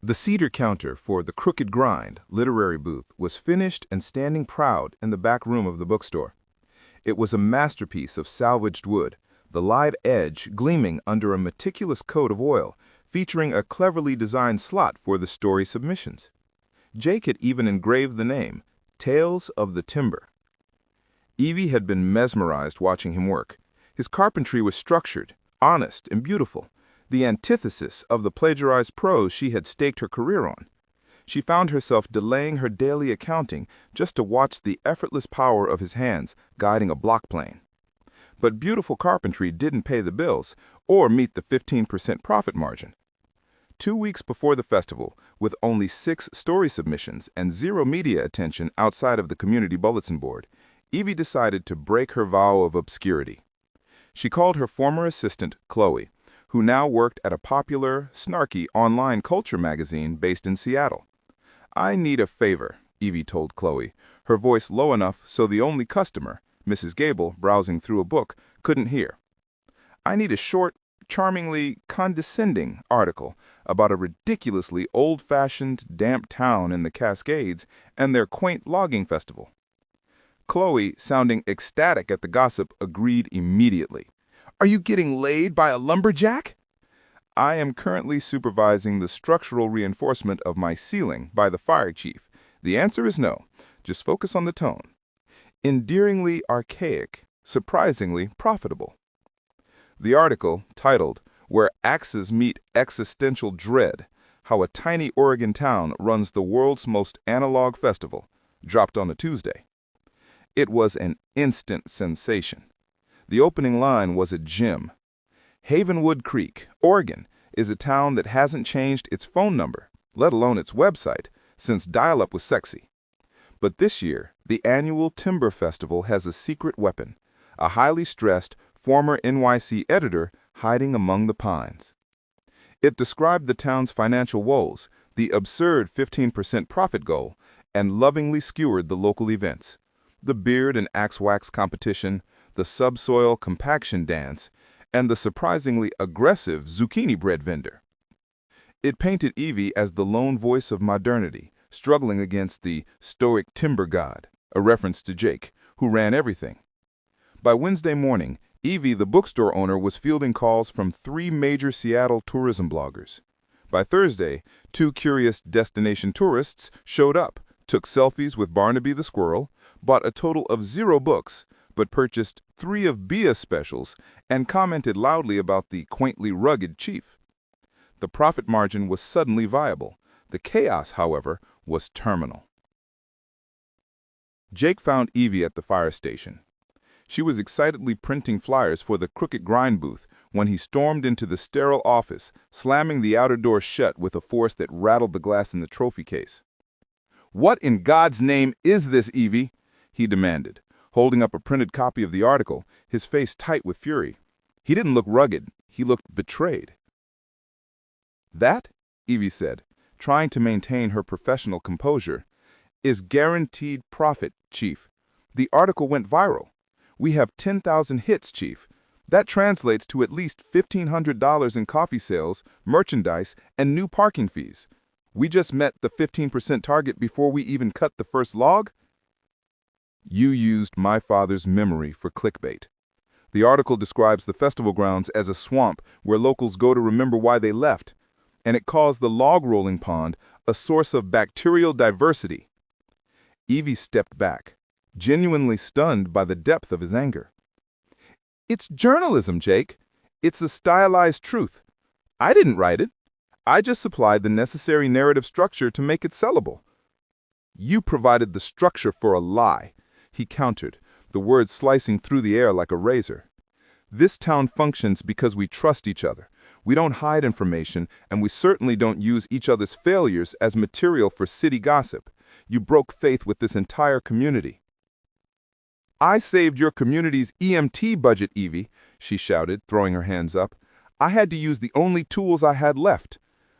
The cedar counter for the Crooked Grind literary booth was finished and standing proud in the back room of the bookstore. It was a masterpiece of salvaged wood, the live edge gleaming under a meticulous coat of oil, featuring a cleverly designed slot for the story submissions. Jake had even engraved the name, Tales of the Timber. Evie had been mesmerized watching him work. His carpentry was structured, honest, and beautiful, the antithesis of the plagiarized prose she had staked her career on. She found herself delaying her daily accounting just to watch the effortless power of his hands guiding a block plane. But beautiful carpentry didn't pay the bills or meet the 15% profit margin. 2 weeks before the festival, with only 6 story submissions and 0 media attention outside of the community bulletin board, Evie decided to break her vow of obscurity. She called her former assistant, Chloe, who now worked at a popular, snarky online culture magazine based in Seattle. "I need a favor," Evie told Chloe, her voice low enough so the only customer, Mrs. Gable, browsing through a book, couldn't hear. "I need a short, charmingly condescending article about a ridiculously old-fashioned, damp town in the Cascades and their quaint logging festival." Chloe, sounding ecstatic at the gossip, agreed immediately. "Are you getting laid by a lumberjack?" "I am currently supervising the structural reinforcement of my ceiling by the fire chief. The answer is no. Just focus on the tone. Endearingly archaic, surprisingly profitable." The article, titled "Where Axes Meet Existential Dread: How a Tiny Oregon Town Runs the World's Most Analog Festival," dropped on a Tuesday. It was an instant sensation. The opening line was a gem. Havenwood Creek, Oregon, is a town that hasn't changed its phone number, let alone its website, since dial-up was sexy. But this year, the annual Timber Festival has a secret weapon, a highly stressed former NYC editor hiding among the pines. It described the town's financial woes, the absurd 15% profit goal, and lovingly skewered the local events: the beard and axe wax competition, the subsoil compaction dance, and the surprisingly aggressive zucchini bread vendor. It painted Evie as the lone voice of modernity, struggling against the stoic timber god, a reference to Jake, who ran everything. By Wednesday morning, Evie, the bookstore owner, was fielding calls from 3 major Seattle tourism bloggers. By Thursday, 2 curious destination tourists showed up, took selfies with Barnaby the squirrel, bought a total of 0 books, but purchased 3 of Bia's specials and commented loudly about the quaintly rugged chief. The profit margin was suddenly viable. The chaos, however, was terminal. Jake found Evie at the fire station. She was excitedly printing flyers for the Crooked Grind booth when he stormed into the sterile office, slamming the outer door shut with a force that rattled the glass in the trophy case. "What in God's name is this, Evie?" he demanded, holding up a printed copy of the article, his face tight with fury. He didn't look rugged, he looked betrayed. "That," Evie said, trying to maintain her professional composure, "is guaranteed profit, Chief. The article went viral. We have 10,000 hits, Chief. That translates to at least $1,500 in coffee sales, merchandise, and new parking fees. We just met the 15% target before we even cut the first log." "You used my father's memory for clickbait. The article describes the festival grounds as a swamp where locals go to remember why they left, and it calls the log rolling pond a source of bacterial diversity." Evie stepped back, genuinely stunned by the depth of his anger. "It's journalism, Jake. It's a stylized truth. I didn't write it. I just supplied the necessary narrative structure to make it sellable." "You provided the structure for a lie," he countered, the words slicing through the air like a razor. "This town functions because we trust each other. We don't hide information, and we certainly don't use each other's failures as material for city gossip. You broke faith with this entire community." "I saved your community's EMT budget, Evie," she shouted, throwing her hands up. "I had to use the only tools I had left.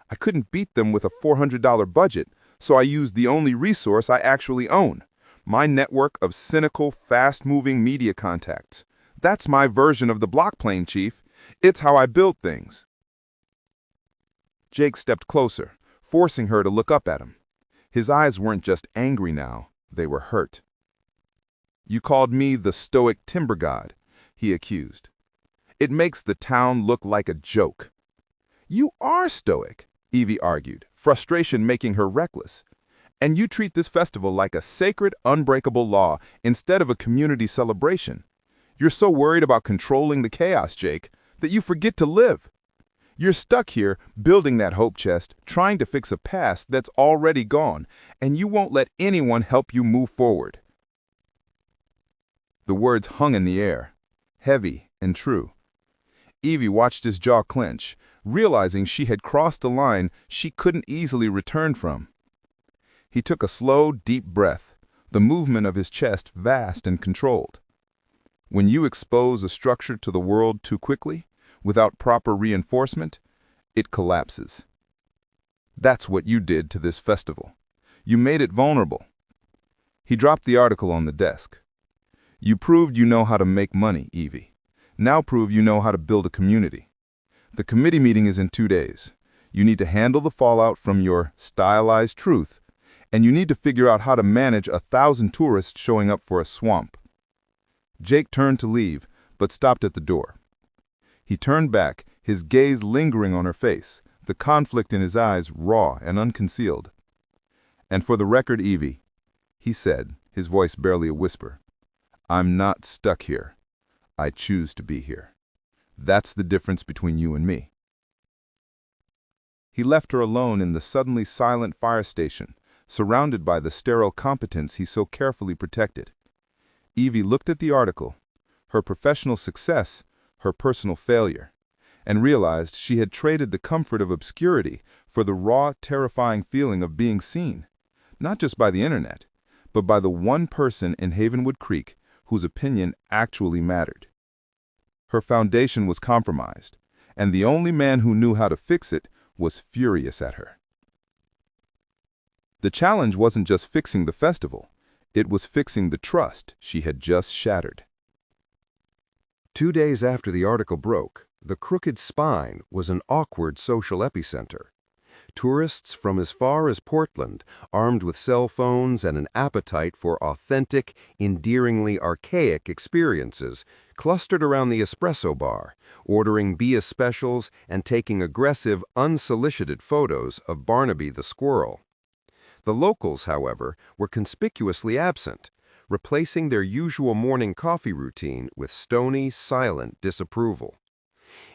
I couldn't beat them with a $400 budget, so I used the only resource I actually own: my network of cynical, fast-moving media contacts. That's my version of the block plane, Chief. It's how I build things." Jake stepped closer, forcing her to look up at him. His eyes weren't just angry now, they were hurt. "You called me the stoic timber god," he accused. "It makes the town look like a joke." "You are stoic," Evie argued, frustration making her reckless. "And you treat this festival like a sacred, unbreakable law instead of a community celebration. You're so worried about controlling the chaos, Jake, that you forget to live. You're stuck here, building that hope chest, trying to fix a past that's already gone, and you won't let anyone help you move forward." The words hung in the air, heavy and true. Evie watched his jaw clench, realizing she had crossed a line she couldn't easily return from. He took a slow, deep breath, the movement of his chest vast and controlled. When you expose a structure to the world too quickly, without proper reinforcement, it collapses. That's what you did to this festival. You made it vulnerable. He dropped the article on the desk. "You proved you know how to make money, Evie. Now prove you know how to build a community. The committee meeting is in 2 days. You need to handle the fallout from your stylized truth, and you need to figure out how to manage 1,000 tourists showing up for a swamp." Jake turned to leave, but stopped at the door. He turned back, his gaze lingering on her face, the conflict in his eyes raw and unconcealed. "And for the record, Evie," he said, his voice barely a whisper, "I'm not stuck here. I choose to be here. That's the difference between you and me." He left her alone in the suddenly silent fire station, surrounded by the sterile competence he so carefully protected. Evie looked at the article, her professional success, her personal failure, and realized she had traded the comfort of obscurity for the raw, terrifying feeling of being seen, not just by the internet, but by the one person in Havenwood Creek whose opinion actually mattered. Her foundation was compromised, and the only man who knew how to fix it was furious at her. The challenge wasn't just fixing the festival, it was fixing the trust she had just shattered. 2 days after the article broke, the Crooked Spine was an awkward social epicenter. Tourists from as far as Portland, armed with cell phones and an appetite for authentic, endearingly archaic experiences, clustered around the espresso bar, ordering Bia specials and taking aggressive, unsolicited photos of Barnaby the squirrel. The locals, however, were conspicuously absent, replacing their usual morning coffee routine with stony, silent disapproval.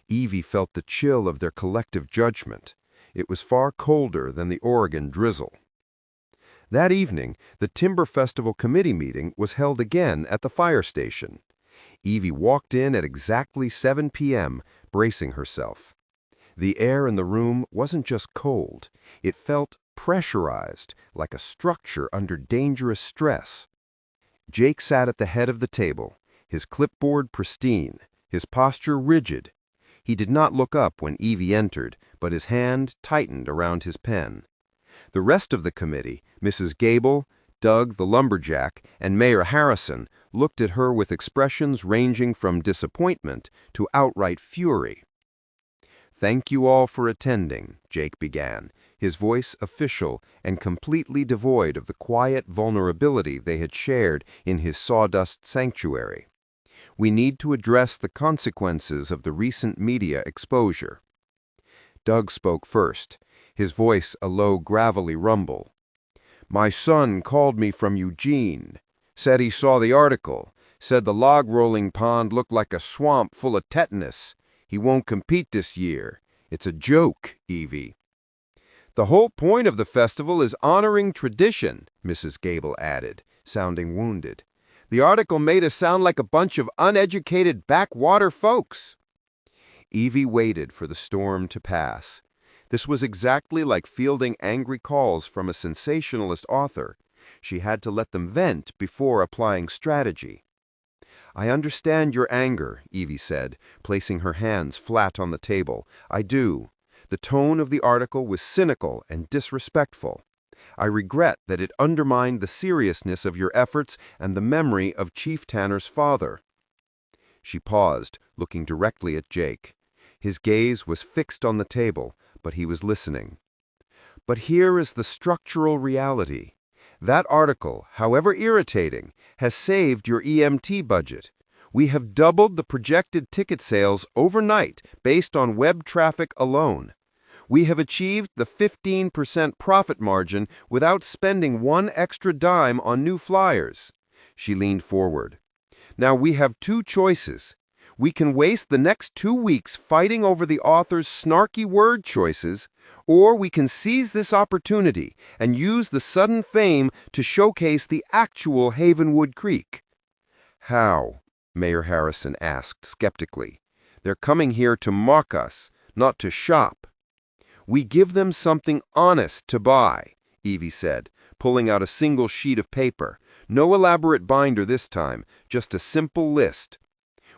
Evie felt the chill of their collective judgment. It was far colder than the Oregon drizzle. That evening, the Timber Festival committee meeting was held again at the fire station. Evie walked in at exactly 7 p.m., bracing herself. The air in the room wasn't just cold. It felt pressurized, like a structure under dangerous stress. Jake sat at the head of the table, his clipboard pristine, his posture rigid. He did not look up when Evie entered, but his hand tightened around his pen. The rest of the committee, Mrs. Gable, Doug the lumberjack, and Mayor Harrison, looked at her with expressions ranging from disappointment to outright fury. "Thank you all for attending," Jake began, his voice official and completely devoid of the quiet vulnerability they had shared in his sawdust sanctuary. "We need to address the consequences of the recent media exposure." Doug spoke first, his voice a low, gravelly rumble. "My son called me from Eugene, said he saw the article, said the log rolling pond looked like a swamp full of tetanus. He won't compete this year. It's a joke, Evie." "The whole point of the festival is honoring tradition," Mrs. Gable added, sounding wounded. "The article made us sound like a bunch of uneducated backwater folks." Evie waited for the storm to pass. This was exactly like fielding angry calls from a sensationalist author. She had to let them vent before applying strategy. "I understand your anger," Evie said, placing her hands flat on the table. "I do. The tone of the article was cynical and disrespectful. I regret that it undermined the seriousness of your efforts and the memory of Chief Tanner's father." She paused, looking directly at Jake. His gaze was fixed on the table, but he was listening. But here is the structural reality. That article, however irritating, has saved your EMT budget. We have doubled the projected ticket sales overnight based on web traffic alone. We have achieved the 15% profit margin without spending one extra dime on new flyers. She leaned forward. Now we have two choices. We can waste the next 2 weeks fighting over the author's snarky word choices, or we can seize this opportunity and use the sudden fame to showcase the actual Havenwood Creek. How? Mayor Harrison asked skeptically. They're coming here to mock us, not to shop. We give them something honest to buy, Evie said, pulling out a single sheet of paper. No elaborate binder this time, just a simple list.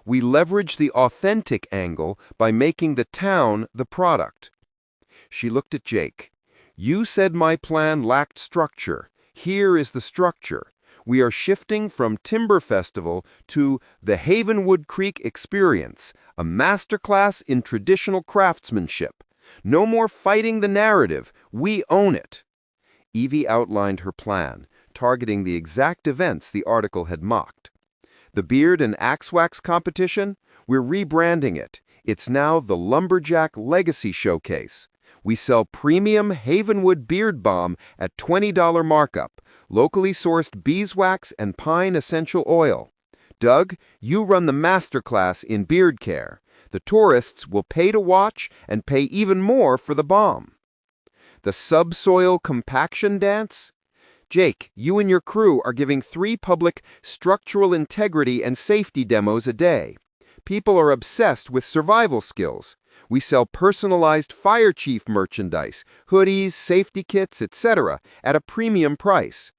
We leverage the authentic angle by making the town the product. She looked at Jake. You said my plan lacked structure. Here is the structure. We are shifting from Timber Festival to the Havenwood Creek Experience, a masterclass in traditional craftsmanship. No more fighting the narrative. We own it. Evie outlined her plan, targeting the exact events the article had mocked. The beard and axe wax competition? We're rebranding it. It's now the Lumberjack Legacy Showcase. We sell premium Havenwood beard balm at $20 markup, locally sourced beeswax and pine essential oil. Doug, you run the masterclass in beard care. The tourists will pay to watch and pay even more for the balm. The subsoil compaction dance? Jake, you and your crew are giving 3 public structural integrity and safety demos a day. People are obsessed with survival skills. We sell personalized fire chief merchandise, hoodies, safety kits, etc. at a premium price.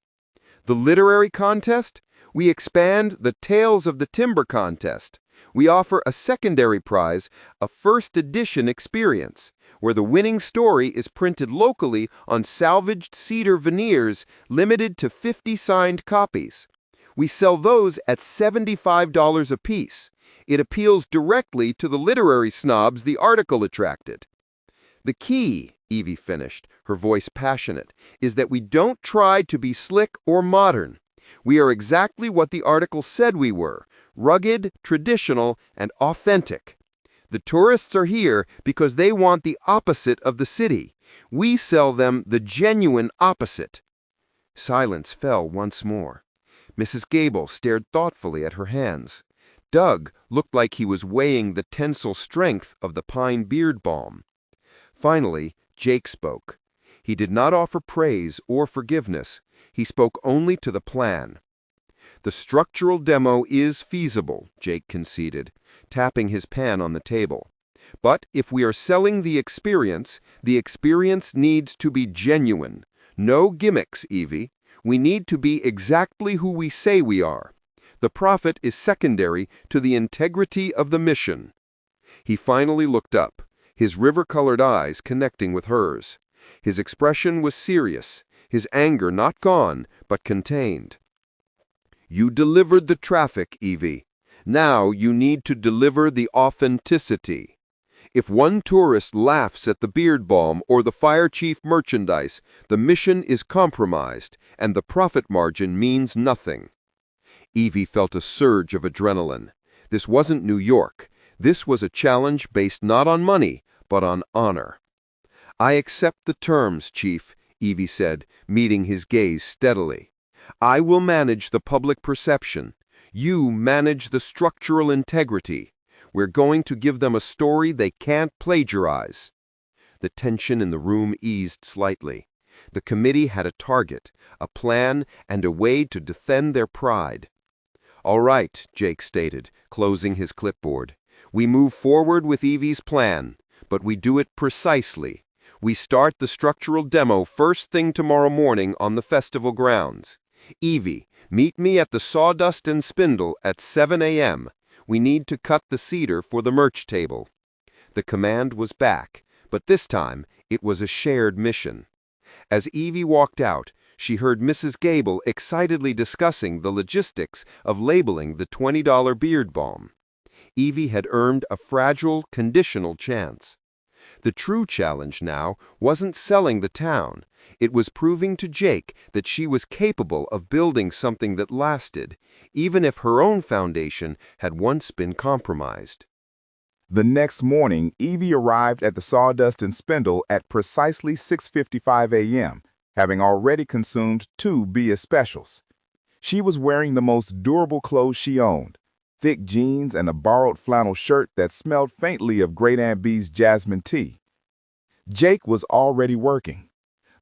The literary contest? We expand the Tales of the Timber contest. We offer a secondary prize, a first edition experience, where the winning story is printed locally on salvaged cedar veneers, limited to 50 signed copies. We sell those at $75 apiece. It appeals directly to the literary snobs the article attracted. The key, Evie finished, her voice passionate, is that we don't try to be slick or modern. We are exactly what the article said we were, rugged, traditional, and authentic. The tourists are here because they want the opposite of the city. We sell them the genuine opposite. Silence fell once more. Mrs. Gable stared thoughtfully at her hands. Doug looked like he was weighing the tensile strength of the pine beard balm. Finally, Jake spoke. He did not offer praise or forgiveness. He spoke only to the plan. The structural demo is feasible, Jake conceded, tapping his pen on the table. But if we are selling the experience needs to be genuine. No gimmicks, Evie. We need to be exactly who we say we are. The profit is secondary to the integrity of the mission. He finally looked up, his river-colored eyes connecting with hers. His expression was serious, his anger not gone, but contained. You delivered the traffic, Evie. Now you need to deliver the authenticity. If one tourist laughs at the beard balm or the fire chief merchandise, the mission is compromised, and the profit margin means nothing. Evie felt a surge of adrenaline. This wasn't New York. This was a challenge based not on money, but on honor. I accept the terms, Chief, Evie said, meeting his gaze steadily. I will manage the public perception. You manage the structural integrity. We're going to give them a story they can't plagiarize. The tension in the room eased slightly. The committee had a target, a plan, and a way to defend their pride. All right, Jake stated, closing his clipboard. We move forward with Evie's plan, but we do it precisely. We start the structural demo first thing tomorrow morning on the festival grounds. Evie, meet me at the Sawdust and Spindle at 7 a.m. We need to cut the cedar for the merch table. The command was back, but this time it was a shared mission. As Evie walked out, she heard Mrs. Gable excitedly discussing the logistics of labeling the $20 beard balm. Evie had earned a fragile, conditional chance. The true challenge now wasn't selling the town. It was proving to Jake that she was capable of building something that lasted, even if her own foundation had once been compromised. The next morning, Evie arrived at the Sawdust and Spindle at precisely 6:55 a.m., having already consumed 2 Bia specials. She was wearing the most durable clothes she owned, thick jeans and a borrowed flannel shirt that smelled faintly of Great Aunt Bee's jasmine tea. Jake was already working.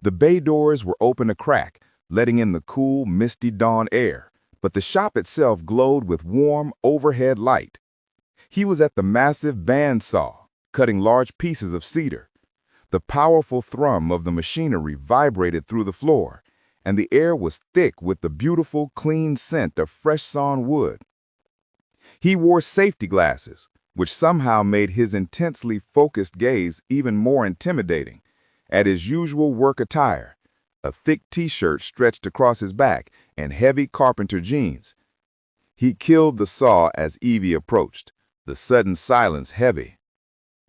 The bay doors were open a crack, letting in the cool, misty dawn air, but the shop itself glowed with warm, overhead light. He was at the massive bandsaw, cutting large pieces of cedar. The powerful thrum of the machinery vibrated through the floor, and the air was thick with the beautiful, clean scent of fresh-sawn wood. He wore safety glasses, which somehow made his intensely focused gaze even more intimidating. At his usual work attire, a thick t-shirt stretched across his back and heavy carpenter jeans. He killed the saw as Evie approached, the sudden silence heavy.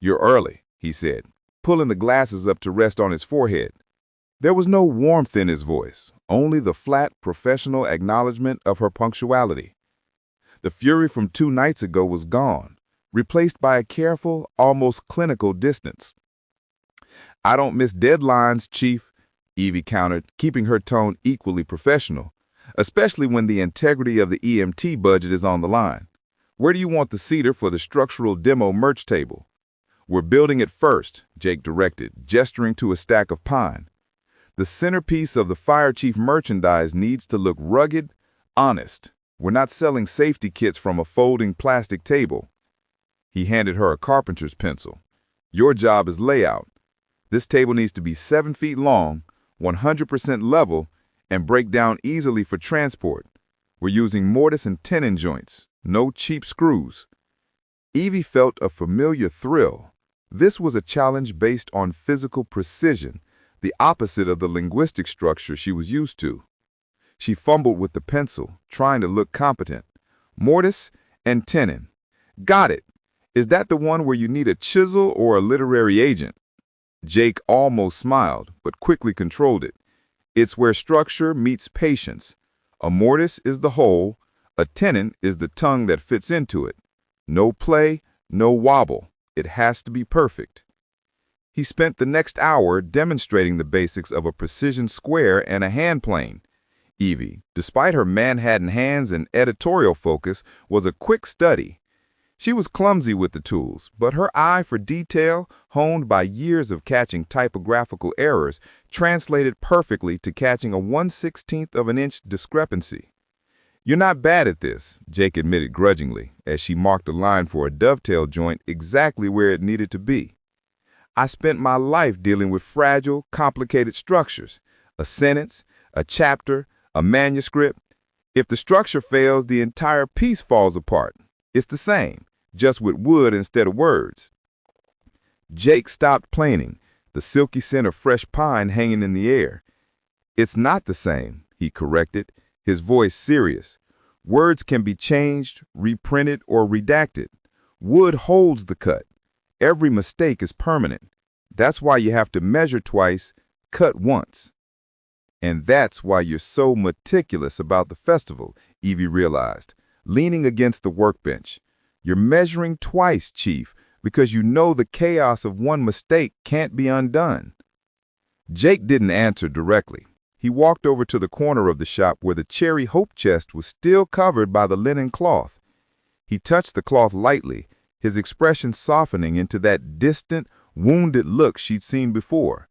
"You're early," he said, pulling the glasses up to rest on his forehead. There was no warmth in his voice, only the flat, professional acknowledgement of her punctuality. The fury from 2 nights ago was gone, replaced by a careful, almost clinical distance. "I don't miss deadlines, Chief," Evie countered, keeping her tone equally professional, especially when the integrity of the EMT budget is on the line. "Where do you want the cedar for the structural demo merch table?" "We're building it first," Jake directed, gesturing to a stack of pine. "The centerpiece of the fire chief merchandise needs to look rugged, honest. We're not selling safety kits from a folding plastic table." He handed her a carpenter's pencil. "Your job is layout. This table needs to be 7 feet long, 100% level, and break down easily for transport. We're using mortise and tenon joints, no cheap screws." Evie felt a familiar thrill. This was a challenge based on physical precision, the opposite of the linguistic structure she was used to. She fumbled with the pencil, trying to look competent. "Mortise and tenon. Got it. Is that the one where you need a chisel or a literary agent?" Jake almost smiled, but quickly controlled it. "It's where structure meets patience. A mortise is the whole, a tenon is the tongue that fits into it. No play, no wobble. It has to be perfect." He spent the next hour demonstrating the basics of a precision square and a hand plane. Evie, despite her Manhattan hands and editorial focus, was a quick study. She was clumsy with the tools, but her eye for detail, honed by years of catching typographical errors, translated perfectly to catching a 1/16th of an inch discrepancy. "You're not bad at this," Jake admitted grudgingly, as she marked a line for a dovetail joint exactly where it needed to be. "I spent my life dealing with fragile, complicated structures. A sentence, a chapter, a manuscript. If the structure fails, the entire piece falls apart. It's the same, just with wood instead of words." Jake stopped planing, the silky scent of fresh pine hanging in the air. "It's not the same," he corrected, his voice serious. "Words can be changed, reprinted, or redacted. Wood holds the cut. Every mistake is permanent. That's why you have to measure twice, cut once." "And that's why you're so meticulous about the festival," Evie realized, leaning against the workbench. "You're measuring twice, Chief, because you know the chaos of one mistake can't be undone." Jake didn't answer directly. He walked over to the corner of the shop where the cherry hope chest was still covered by the linen cloth. He touched the cloth lightly, his expression softening into that distant, wounded look she'd seen before.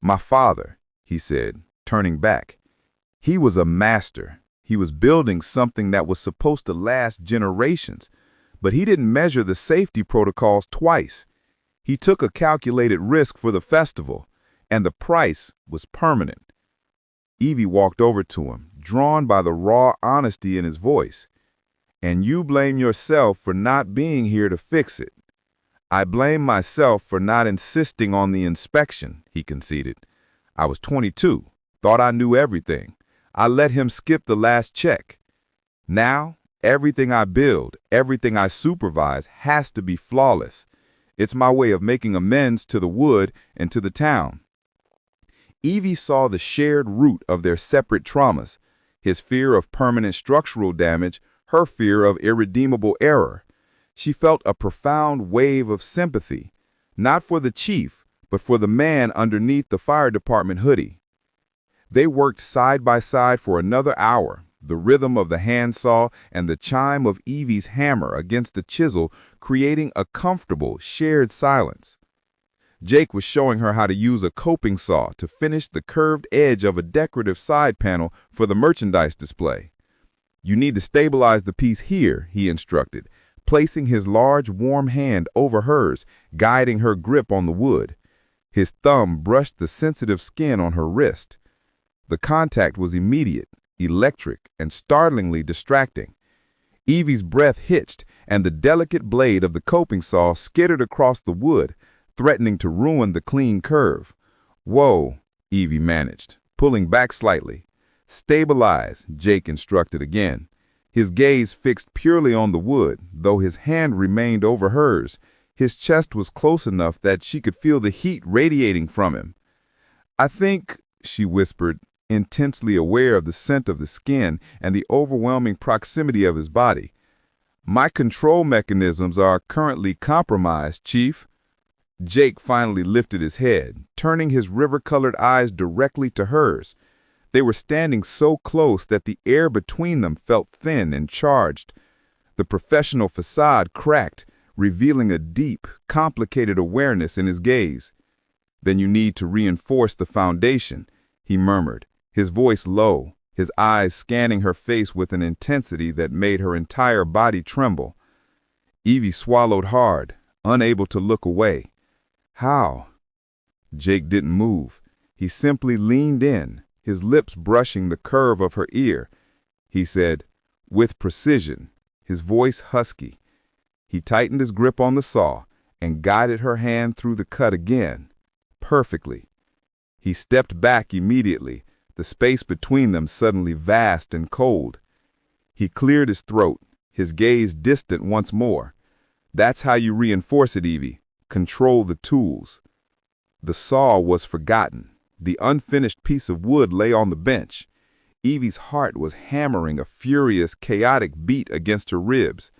"My father," he said, turning back. "He was a master. He was building something that was supposed to last generations, but he didn't measure the safety protocols twice. He took a calculated risk for the festival, and the price was permanent." Evie walked over to him, drawn by the raw honesty in his voice. "And you blame yourself for not being here to fix it." "I blame myself for not insisting on the inspection," he conceded. "I was 22, thought I knew everything. I let him skip the last check. Now, everything I build, everything I supervise has to be flawless. It's my way of making amends to the wood and to the town." Evie saw the shared root of their separate traumas, his fear of permanent structural damage, her fear of irredeemable error. She felt a profound wave of sympathy, not for the chief, but for the man underneath the fire department hoodie. They worked side by side for another hour, the rhythm of the handsaw and the chime of Evie's hammer against the chisel creating a comfortable, shared silence. Jake was showing her how to use a coping saw to finish the curved edge of a decorative side panel for the merchandise display. "You need to stabilize the piece here," he instructed, placing his large, warm hand over hers, guiding her grip on the wood. His thumb brushed the sensitive skin on her wrist. The contact was immediate, electric, and startlingly distracting. Evie's breath hitched, and the delicate blade of the coping saw skittered across the wood, threatening to ruin the clean curve. "Whoa," Evie managed, pulling back slightly. "Stabilize," Jake instructed again, his gaze fixed purely on the wood, though his hand remained over hers. His chest was close enough that she could feel the heat radiating from him. "I think," she whispered, intensely aware of the scent of the skin and the overwhelming proximity of his body, "my control mechanisms are currently compromised, Chief." Jake finally lifted his head, turning his river-colored eyes directly to hers. They were standing so close that the air between them felt thin and charged. The professional facade cracked, revealing a deep, complicated awareness in his gaze. "Then you need to reinforce the foundation," he murmured, his voice low, his eyes scanning her face with an intensity that made her entire body tremble. Evie swallowed hard, unable to look away. "How?" Jake didn't move. He simply leaned in, his lips brushing the curve of her ear. He said, "With precision," his voice husky. He tightened his grip on the saw and guided her hand through the cut again, perfectly. He stepped back immediately, the space between them suddenly vast and cold. He cleared his throat, his gaze distant once more. "That's how you reinforce it, Evie. Control the tools." The saw was forgotten. The unfinished piece of wood lay on the bench. Evie's heart was hammering a furious, chaotic beat against her ribs.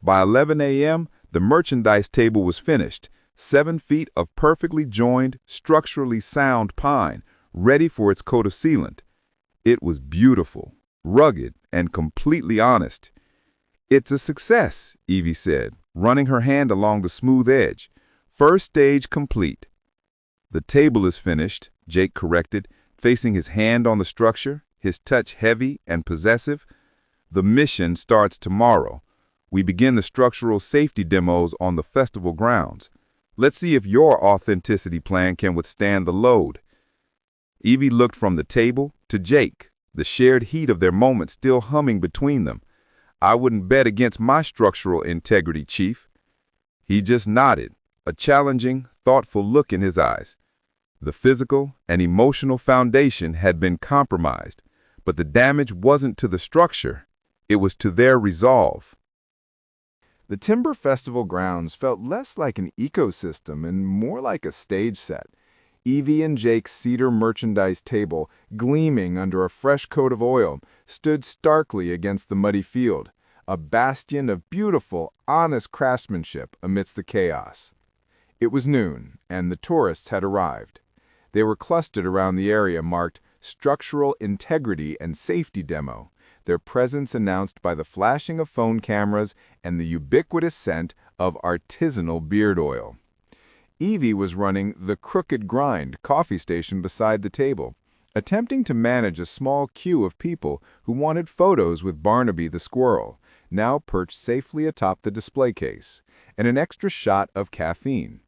By 11 a.m., the merchandise table was finished, 7 feet of perfectly joined, structurally sound pine, ready for its coat of sealant. It was beautiful, rugged, and completely honest. "It's a success," Evie said, running her hand along the smooth edge. "First stage complete." "The table is finished," Jake corrected, facing his hand on the structure, his touch heavy and possessive. "The mission starts tomorrow. We begin the structural safety demos on the festival grounds. Let's see if your authenticity plan can withstand the load." Evie looked from the table to Jake, the shared heat of their moment still humming between them. "I wouldn't bet against my structural integrity, Chief." He just nodded, a challenging, thoughtful look in his eyes. The physical and emotional foundation had been compromised, but the damage wasn't to the structure, it was to their resolve. The Timber Festival grounds felt less like an ecosystem and more like a stage set. Evie and Jake's cedar merchandise table, gleaming under a fresh coat of oil, stood starkly against the muddy field, a bastion of beautiful, honest craftsmanship amidst the chaos. It was noon, and the tourists had arrived. They were clustered around the area marked Structural Integrity and Safety Demo, their presence announced by the flashing of phone cameras and the ubiquitous scent of artisanal beard oil. Evie was running the Crooked Grind coffee station beside the table, attempting to manage a small queue of people who wanted photos with Barnaby the squirrel, now perched safely atop the display case, and an extra shot of caffeine.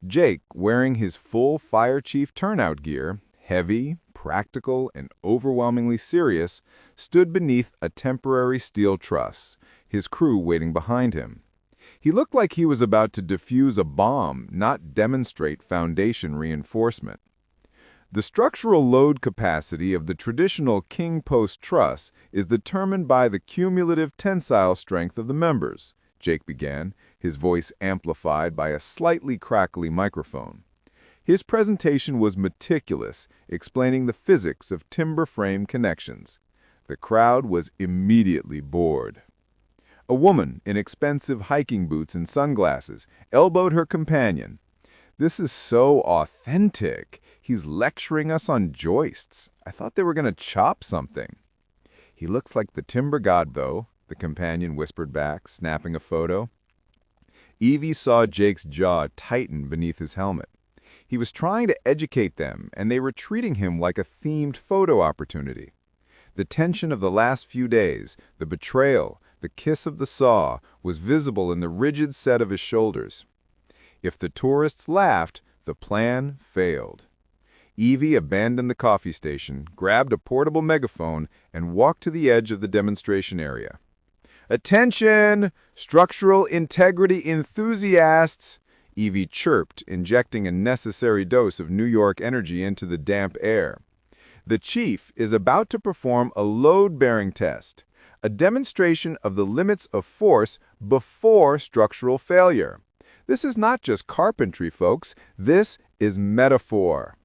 Jake, wearing his full fire chief turnout gear, heavy, practical, and overwhelmingly serious, stood beneath a temporary steel truss, his crew waiting behind him. He looked like he was about to defuse a bomb, not demonstrate foundation reinforcement. The structural load capacity of the traditional king post truss is determined by the cumulative tensile strength of the members, Jake began, his voice amplified by a slightly crackly microphone. His presentation was meticulous, explaining the physics of timber frame connections. The crowd was immediately bored. A woman in expensive hiking boots and sunglasses elbowed her companion. "This is so authentic. He's lecturing us on joists. I thought they were going to chop something." "He looks like the timber god, though," the companion whispered back, snapping a photo. Evie saw Jake's jaw tighten beneath his helmet. He was trying to educate them, and they were treating him like a themed photo opportunity. The tension of the last few days, the betrayal, the kiss of the saw, was visible in the rigid set of his shoulders. If the tourists laughed, the plan failed. Evie abandoned the coffee station, grabbed a portable megaphone, and walked to the edge of the demonstration area. "Attention! Structural integrity enthusiasts!" Evie chirped, injecting a necessary dose of New York energy into the damp air. "The chief is about to perform a load-bearing test, a demonstration of the limits of force before structural failure. This is not just carpentry, folks. This is metaphor."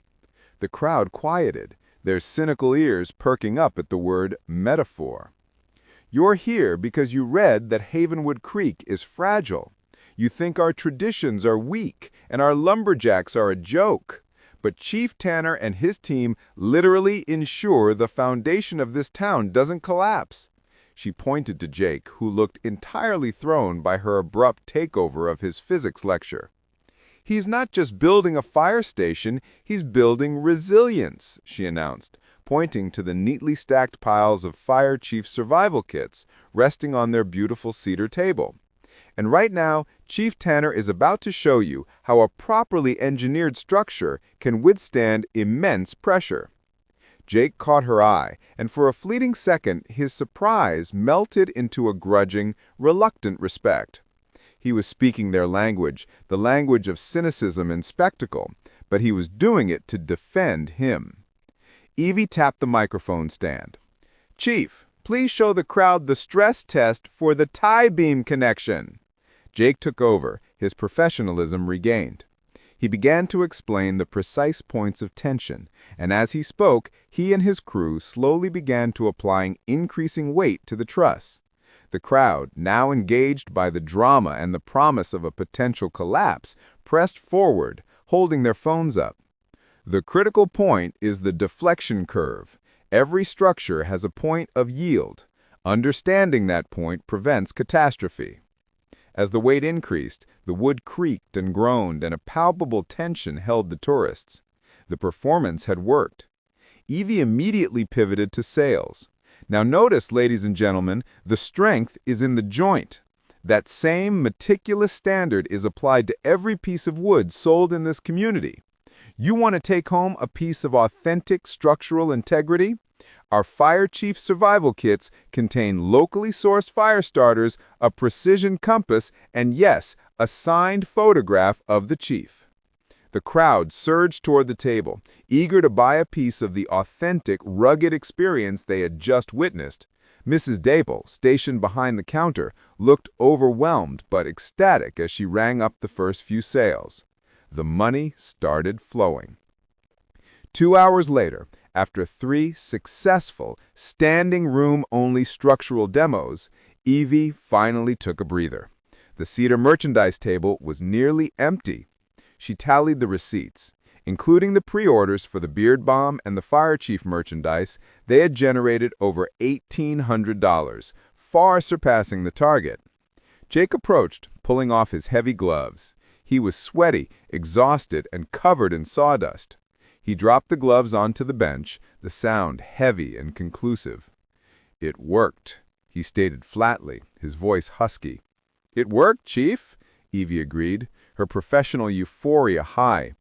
The crowd quieted, their cynical ears perking up at the word metaphor. "You're here because you read that Havenwood Creek is fragile. You think our traditions are weak and our lumberjacks are a joke. But Chief Tanner and his team literally ensure the foundation of this town doesn't collapse." She pointed to Jake, who looked entirely thrown by her abrupt takeover of his physics lecture. "He's not just building a fire station, he's building resilience," she announced, pointing to the neatly stacked piles of fire chief survival kits resting on their beautiful cedar table. "And right now, Chief Tanner is about to show you how a properly engineered structure can withstand immense pressure." Jake caught her eye, and for a fleeting second, his surprise melted into a grudging, reluctant respect. He was speaking their language, the language of cynicism and spectacle, but he was doing it to defend him. Evie tapped the microphone stand. "Chief, please show the crowd the stress test for the tie beam connection." Jake took over, his professionalism regained. He began to explain the precise points of tension, and as he spoke, he and his crew slowly began to applying increasing weight to the truss. The crowd, now engaged by the drama and the promise of a potential collapse, pressed forward, holding their phones up. "The critical point is the deflection curve. Every structure has a point of yield. Understanding that point prevents catastrophe." As the weight increased, the wood creaked and groaned, and a palpable tension held the tourists. The performance had worked. Evie immediately pivoted to sales. "Now notice, ladies and gentlemen, the strength is in the joint. That same meticulous standard is applied to every piece of wood sold in this community. You want to take home a piece of authentic structural integrity? Our Fire Chief survival kits contain locally sourced fire starters, a precision compass, and yes, a signed photograph of the chief." The crowd surged toward the table, eager to buy a piece of the authentic, rugged experience they had just witnessed. Mrs. Dapel, stationed behind the counter, looked overwhelmed but ecstatic as she rang up the first few sales. The money started flowing. 2 hours later, after 3 successful, standing-room-only structural demos, Evie finally took a breather. The cedar merchandise table was nearly empty. She tallied the receipts. Including the pre-orders for the Beard Balm and the Fire Chief merchandise, they had generated over $1,800, far surpassing the target. Jake approached, pulling off his heavy gloves. He was sweaty, exhausted, and covered in sawdust. He dropped the gloves onto the bench, the sound heavy and conclusive. "It worked," he stated flatly, his voice husky. "It worked, Chief," Evie agreed, her professional euphoria high.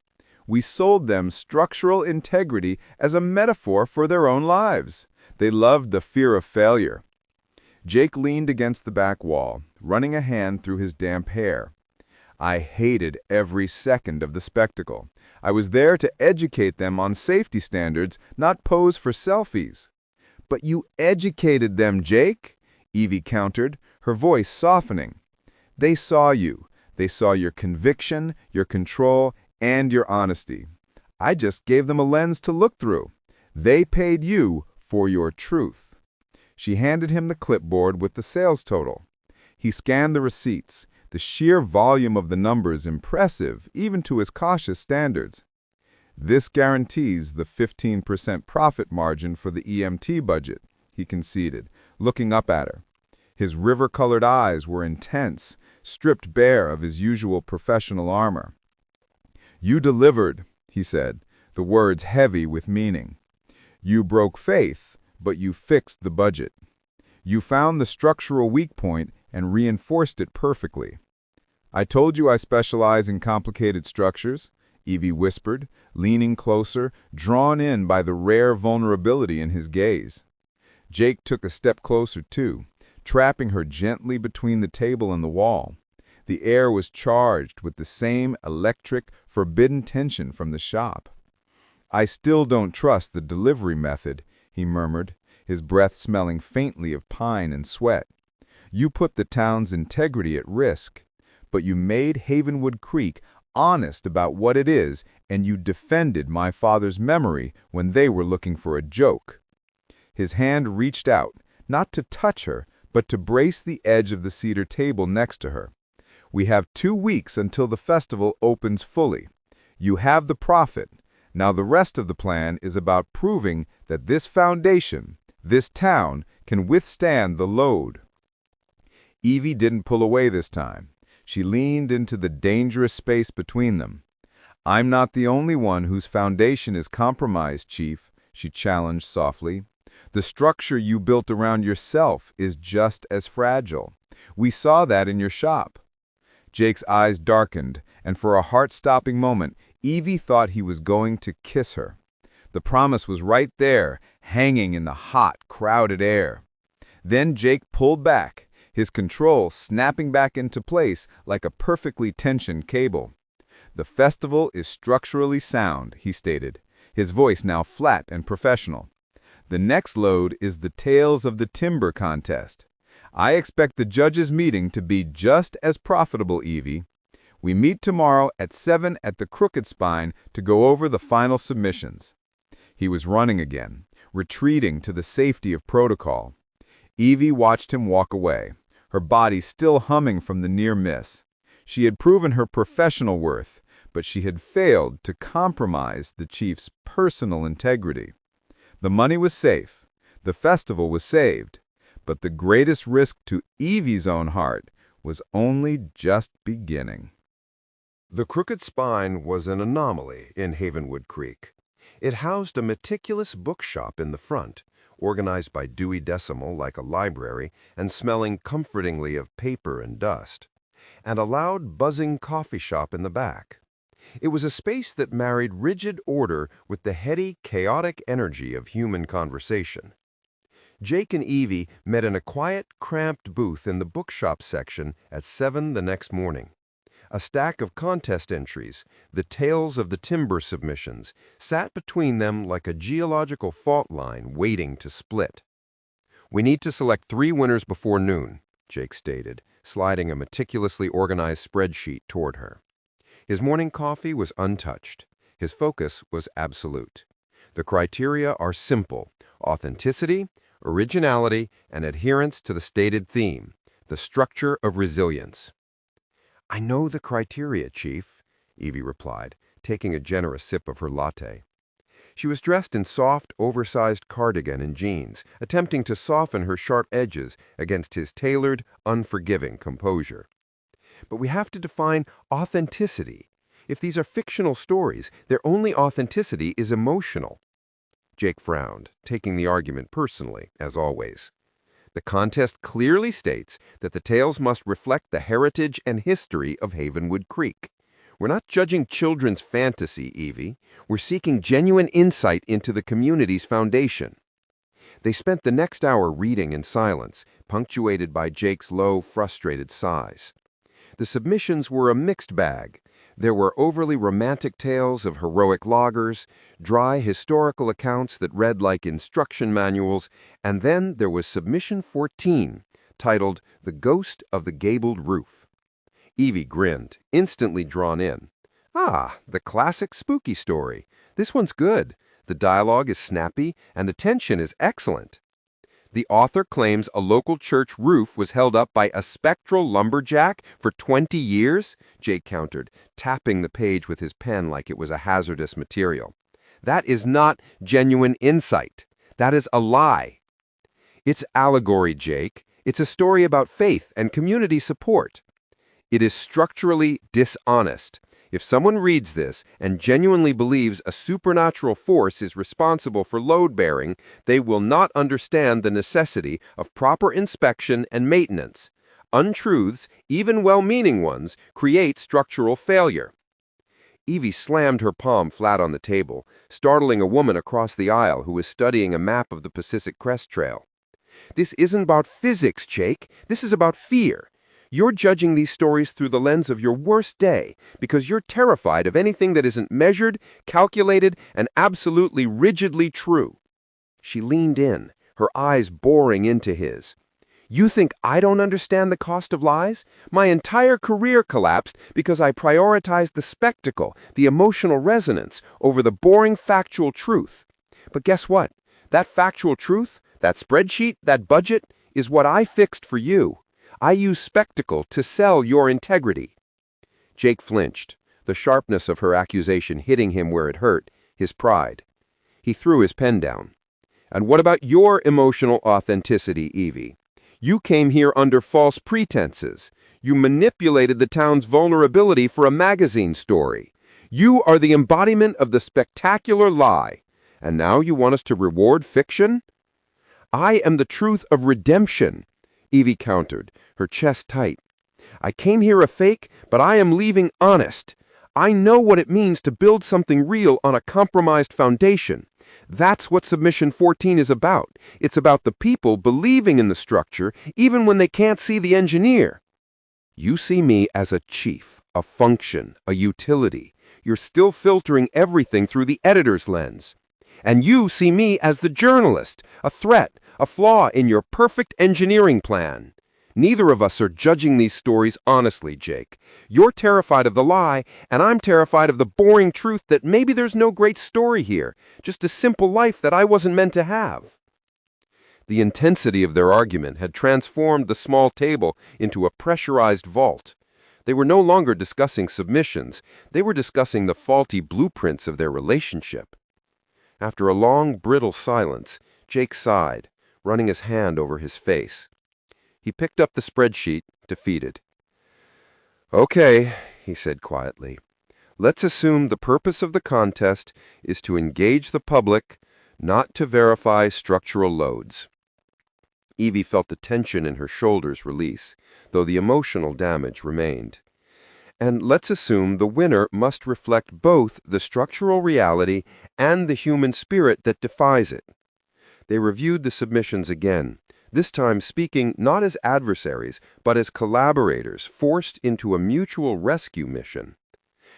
"We sold them structural integrity as a metaphor for their own lives. They loved the fear of failure." Jake leaned against the back wall, running a hand through his damp hair. "I hated every second of the spectacle. I was there to educate them on safety standards, not pose for selfies." "But you educated them, Jake," Evie countered, her voice softening. They saw you. They saw your conviction, your control, and your honesty. I just gave them a lens to look through. They paid you for your truth." She handed him the clipboard with the sales total. He scanned the receipts. The sheer volume of the numbers impressive, even to his cautious standards. "This guarantees the 15% profit margin for the EMT budget," he conceded, looking up at her. His river-colored eyes were intense, stripped bare of his usual professional armor. "You delivered," he said, the words heavy with meaning. "You broke faith, but you fixed the budget. You found the structural weak point and reinforced it perfectly." "I told you I specialize in complicated structures," Evie whispered, leaning closer, drawn in by the rare vulnerability in his gaze. Jake took a step closer too, trapping her gently between the table and the wall. The air was charged with the same electric, forbidden tension from the shop. "I still don't trust the delivery method," he murmured, his breath smelling faintly of pine and sweat. "You put the town's integrity at risk, but you made Havenwood Creek honest about what it is, and you defended my father's memory when they were looking for a joke." His hand reached out, not to touch her, but to brace the edge of the cedar table next to her. "We have 2 weeks until the festival opens fully. You have the profit. Now the rest of the plan is about proving that this foundation, this town, can withstand the load." Evie didn't pull away this time. She leaned into the dangerous space between them. "I'm not the only one whose foundation is compromised, Chief," she challenged softly. "The structure you built around yourself is just as fragile. We saw that in your shop." Jake's eyes darkened, and for a heart-stopping moment, Evie thought he was going to kiss her. The promise was right there, hanging in the hot, crowded air. Then Jake pulled back, his control snapping back into place like a perfectly tensioned cable. "The festival is structurally sound," he stated, his voice now flat and professional. "The next load is the Tales of the Timber contest. I expect the judges' meeting to be just as profitable, Evie. We meet tomorrow at 7 at the Crooked Spine to go over the final submissions." He was running again, retreating to the safety of protocol. Evie watched him walk away, her body still humming from the near miss. She had proven her professional worth, but she had failed to compromise the chief's personal integrity. The money was safe, the festival was saved, but the greatest risk to Evie's own heart was only just beginning. The Crooked Spine was an anomaly in Havenwood Creek. It housed a meticulous bookshop in the front, organized by Dewey Decimal like a library and smelling comfortingly of paper and dust, and a loud, buzzing coffee shop in the back. It was a space that married rigid order with the heady, chaotic energy of human conversation. Jake and Evie met in a quiet, cramped booth in the bookshop section at 7 the next morning. A stack of contest entries, the Tales of the Timber submissions, sat between them like a geological fault line waiting to split. "We need to select 3 winners before noon," Jake stated, sliding a meticulously organized spreadsheet toward her. His morning coffee was untouched. His focus was absolute. "The criteria are simple: authenticity, originality, and adherence to the stated theme, the structure of resilience." "I know the criteria, Chief," Evie replied, taking a generous sip of her latte. She was dressed in soft, oversized cardigan and jeans, attempting to soften her sharp edges against his tailored, unforgiving composure. "But we have to define authenticity. If these are fictional stories, their only authenticity is emotional." Jake frowned, taking the argument personally, as always. "The contest clearly states that the tales must reflect the heritage and history of Havenwood Creek. We're not judging children's fantasy, Evie. We're seeking genuine insight into the community's foundation." They spent the next hour reading in silence, punctuated by Jake's low, frustrated sighs. The submissions were a mixed bag. There were overly romantic tales of heroic loggers, dry historical accounts that read like instruction manuals, and then there was submission 14, titled The Ghost of the Gabled Roof. Evie grinned, instantly drawn in. Ah, the classic spooky story. This one's good. The dialogue is snappy, and the tension is excellent. The author claims a local church roof was held up by a spectral lumberjack for 20 years, Jake countered, tapping the page with his pen like it was a hazardous material. That is not genuine insight. That is a lie. It's allegory, Jake. It's a story about faith and community support. It is structurally dishonest. If someone reads this and genuinely believes a supernatural force is responsible for load-bearing, they will not understand the necessity of proper inspection and maintenance. Untruths, even well-meaning ones, create structural failure. Evie slammed her palm flat on the table, startling a woman across the aisle who was studying a map of the Pacific Crest Trail. This isn't about physics, Jake. This is about fear. You're judging these stories through the lens of your worst day because you're terrified of anything that isn't measured, calculated, and absolutely rigidly true. She leaned in, her eyes boring into his. You think I don't understand the cost of lies? My entire career collapsed because I prioritized the spectacle, the emotional resonance, over the boring factual truth. But guess what? That factual truth, that spreadsheet, that budget, is what I fixed for you. I use spectacle to sell your integrity. Jake flinched, the sharpness of her accusation hitting him where it hurt, his pride. He threw his pen down. And what about your emotional authenticity, Evie? You came here under false pretenses. You manipulated the town's vulnerability for a magazine story. You are the embodiment of the spectacular lie. And now you want us to reward fiction? I am the truth of redemption, Evie countered, her chest tight. I came here a fake, but I am leaving honest. I know what it means to build something real on a compromised foundation. That's what Submission 14 is about. It's about the people believing in the structure, even when they can't see the engineer. You see me as a chief, a function, a utility. You're still filtering everything through the editor's lens. And you see me as the journalist, a threat, a flaw in your perfect engineering plan. Neither of us are judging these stories honestly, Jake. You're terrified of the lie, and I'm terrified of the boring truth that maybe there's no great story here, just a simple life that I wasn't meant to have. The intensity of their argument had transformed the small table into a pressurized vault. They were no longer discussing submissions. They were discussing the faulty blueprints of their relationship. After a long, brittle silence, Jake sighed, running his hand over his face. He picked up the spreadsheet, defeated. Okay, he said quietly. Let's assume the purpose of the contest is to engage the public, not to verify structural loads. Evie felt the tension in her shoulders release, though the emotional damage remained. And let's assume the winner must reflect both the structural reality and the human spirit that defies it. They reviewed the submissions again, this time speaking not as adversaries, but as collaborators forced into a mutual rescue mission.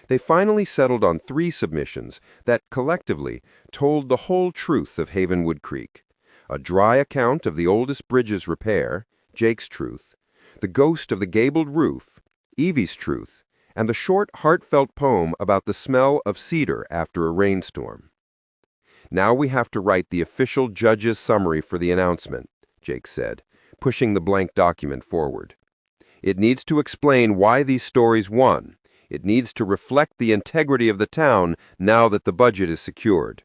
They finally settled on 3 submissions that, collectively, told the whole truth of Havenwood Creek. A dry account of the oldest bridge's repair, Jake's truth, the ghost of the gabled roof, Evie's truth, and the short, heartfelt poem about the smell of cedar after a rainstorm. Now we have to write the official judge's summary for the announcement, Jake said, pushing the blank document forward. It needs to explain why these stories won. It needs to reflect the integrity of the town now that the budget is secured.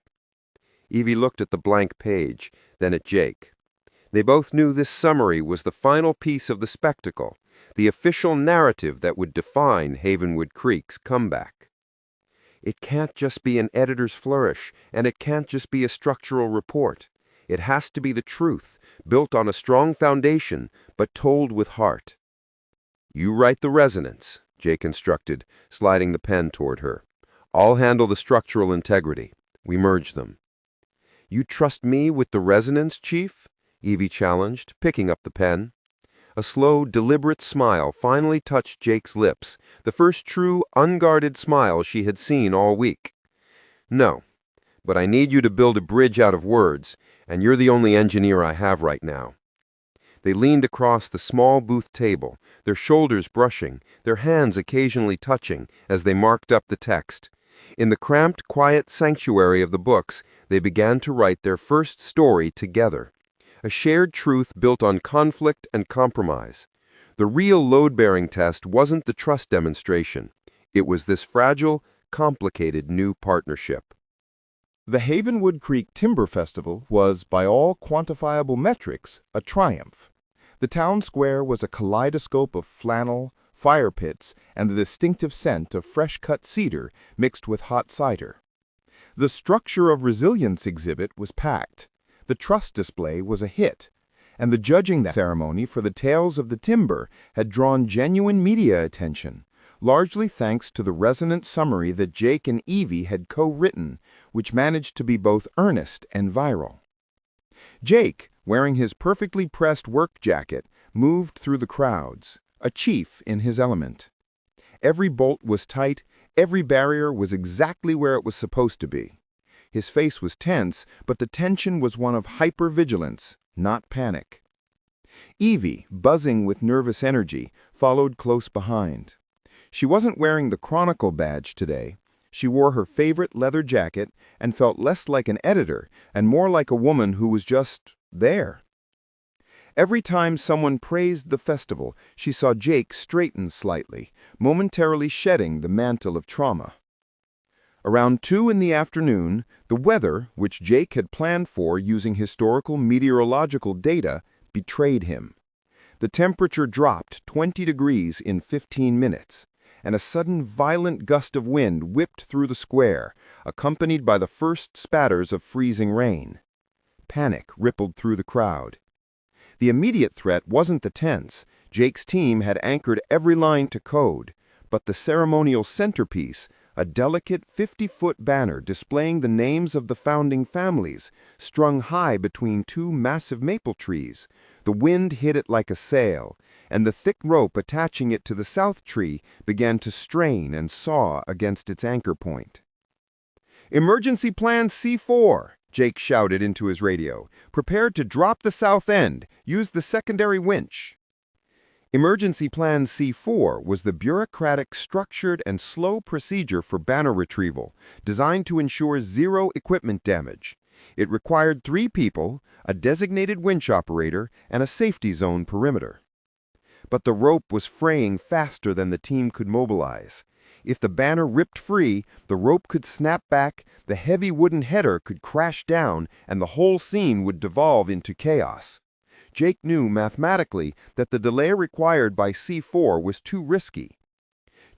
Evie looked at the blank page, then at Jake. They both knew this summary was the final piece of the spectacle, the official narrative that would define Havenwood Creek's comeback. It can't just be an editor's flourish, and it can't just be a structural report. It has to be the truth, built on a strong foundation, but told with heart. You write the resonance, Jake instructed, sliding the pen toward her. I'll handle the structural integrity. We merge them. You trust me with the resonance, Chief? Evie challenged, picking up the pen. A slow, deliberate smile finally touched Jake's lips, the first true, unguarded smile she had seen all week. No, but I need you to build a bridge out of words, and you're the only engineer I have right now. They leaned across the small booth table, their shoulders brushing, their hands occasionally touching as they marked up the text. In the cramped, quiet sanctuary of the books, they began to write their first story together. A shared truth built on conflict and compromise. The real load-bearing test wasn't the trust demonstration. It was this fragile, complicated new partnership. The Havenwood Creek Timber Festival was, by all quantifiable metrics, a triumph. The town square was a kaleidoscope of flannel, fire pits, and the distinctive scent of fresh-cut cedar mixed with hot cider. The Structure of Resilience exhibit was packed. The trust display was a hit, and the judging ceremony for the Tales of the Timber had drawn genuine media attention, largely thanks to the resonant summary that Jake and Evie had co-written, which managed to be both earnest and viral. Jake, wearing his perfectly pressed work jacket, moved through the crowds, a chief in his element. Every bolt was tight, every barrier was exactly where it was supposed to be. His face was tense, but the tension was one of hypervigilance, not panic. Evie, buzzing with nervous energy, followed close behind. She wasn't wearing the Chronicle badge today. She wore her favorite leather jacket and felt less like an editor and more like a woman who was just there. Every time someone praised the festival, she saw Jake straighten slightly, momentarily shedding the mantle of trauma. Around 2 in the afternoon, the weather, which Jake had planned for using historical meteorological data, betrayed him. The temperature dropped 20 degrees in 15 minutes, and a sudden violent gust of wind whipped through the square, accompanied by the first spatters of freezing rain. Panic rippled through the crowd. The immediate threat wasn't the tents. Jake's team had anchored every line to code, but the ceremonial centerpiece, a delicate 50-foot banner displaying the names of the founding families, strung high between 2 massive maple trees. The wind hit it like a sail, and the thick rope attaching it to the south tree began to strain and saw against its anchor point. "Emergency Plan C4!" Jake shouted into his radio. "Prepared to drop the south end. Use the secondary winch." Emergency Plan C4 was the bureaucratic, structured, and slow procedure for banner retrieval, designed to ensure zero equipment damage. It required 3 people, a designated winch operator, and a safety zone perimeter. But the rope was fraying faster than the team could mobilize. If the banner ripped free, the rope could snap back, the heavy wooden header could crash down, and the whole scene would devolve into chaos. Jake knew mathematically that the delay required by C4 was too risky.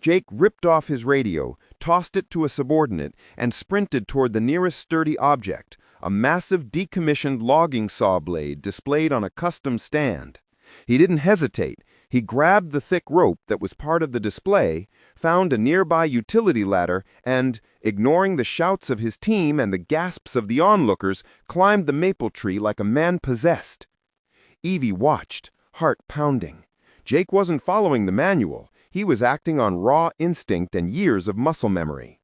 Jake ripped off his radio, tossed it to a subordinate, and sprinted toward the nearest sturdy object, a massive decommissioned logging saw blade displayed on a custom stand. He didn't hesitate. He grabbed the thick rope that was part of the display, found a nearby utility ladder, and, ignoring the shouts of his team and the gasps of the onlookers, climbed the maple tree like a man possessed. Evie watched, heart pounding. Jake wasn't following the manual. He was acting on raw instinct and years of muscle memory.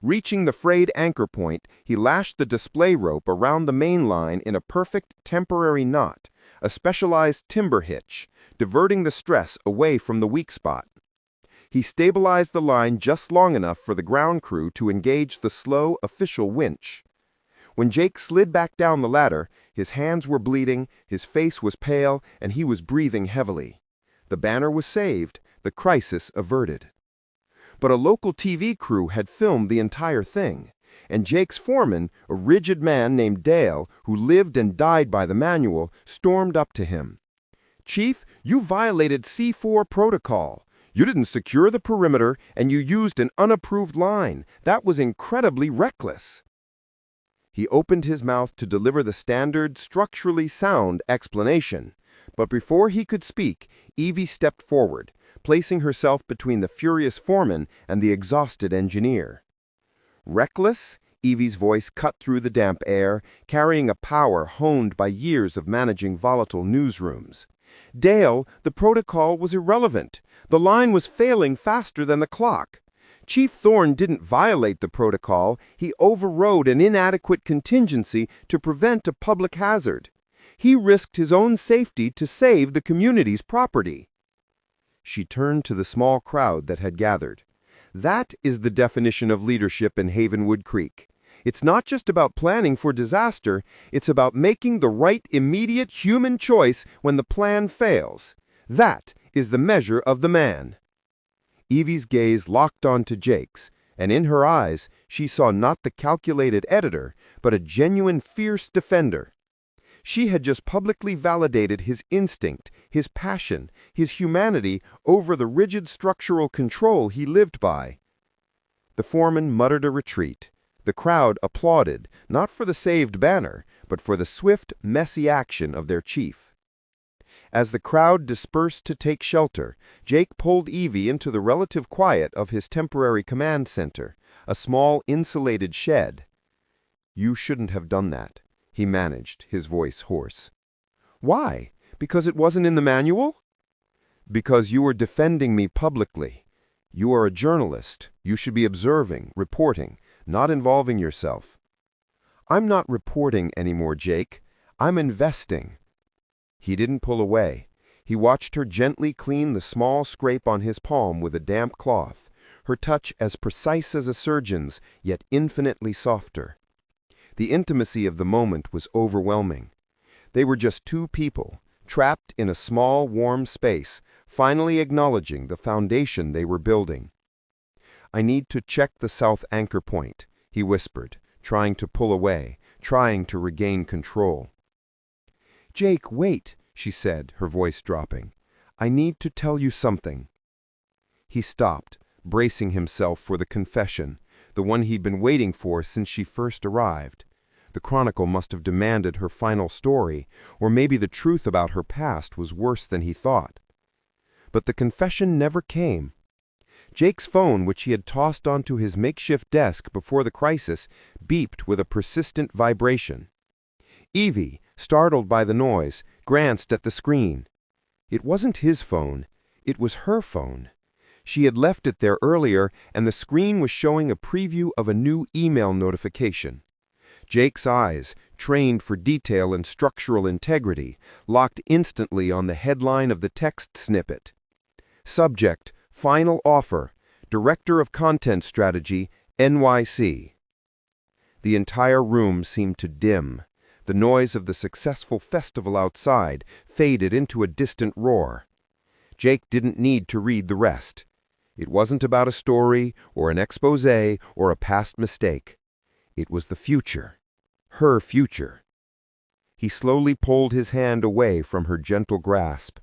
Reaching the frayed anchor point, he lashed the display rope around the main line in a perfect temporary knot, a specialized timber hitch, diverting the stress away from the weak spot. He stabilized the line just long enough for the ground crew to engage the slow official winch. When Jake slid back down the ladder, his hands were bleeding, his face was pale, and he was breathing heavily. The banner was saved, the crisis averted. But a local TV crew had filmed the entire thing, and Jake's foreman, a rigid man named Dale, who lived and died by the manual, stormed up to him. "Chief, you violated C4 protocol. You didn't secure the perimeter, and you used an unapproved line. That was incredibly reckless." He opened his mouth to deliver the standard, structurally sound explanation, but before he could speak, Evie stepped forward, placing herself between the furious foreman and the exhausted engineer. "Reckless?" Evie's voice cut through the damp air, carrying a power honed by years of managing volatile newsrooms. "Dale, the protocol was irrelevant. The line was failing faster than the clock. Chief Thorne didn't violate the protocol. He overrode an inadequate contingency to prevent a public hazard. He risked his own safety to save the community's property. She turned to the small crowd that had gathered. That is the definition of leadership in Havenwood Creek. It's not just about planning for disaster, it's about making the right immediate human choice when the plan fails. That is the measure of the man. Evie's gaze locked onto Jake's, and in her eyes she saw not the calculated editor, but a genuine fierce defender. She had just publicly validated his instinct, his passion, his humanity over the rigid structural control he lived by. The foreman muttered a retreat. The crowd applauded, not for the saved banner, but for the swift, messy action of their chief. As the crowd dispersed to take shelter, Jake pulled Evie into the relative quiet of his temporary command center, a small insulated shed. "You shouldn't have done that," he managed, his voice hoarse. "Why? Because it wasn't in the manual?" "Because you were defending me publicly. You are a journalist. You should be observing, reporting, not involving yourself." "I'm not reporting anymore, Jake. I'm investing." He didn't pull away. He watched her gently clean the small scrape on his palm with a damp cloth, her touch as precise as a surgeon's, yet infinitely softer. The intimacy of the moment was overwhelming. They were just two people, trapped in a small, warm space, finally acknowledging the foundation they were building. "I need to check the south anchor point," he whispered, trying to pull away, trying to regain control. "Jake, wait," she said, her voice dropping. "I need to tell you something." He stopped, bracing himself for the confession, the one he'd been waiting for since she first arrived. The Chronicle must have demanded her final story, or maybe the truth about her past was worse than he thought. But the confession never came. Jake's phone, which he had tossed onto his makeshift desk before the crisis, beeped with a persistent vibration. Evie, startled by the noise, glanced at the screen. It wasn't his phone. It was her phone. She had left it there earlier, and the screen was showing a preview of a new email notification. Jake's eyes, trained for detail and structural integrity, locked instantly on the headline of the text snippet. Subject: Final Offer. Director of Content Strategy, NYC. The entire room seemed to dim. The noise of the successful festival outside faded into a distant roar. Jake didn't need to read the rest. It wasn't about a story, or an exposé, or a past mistake. It was the future. Her future. He slowly pulled his hand away from her gentle grasp.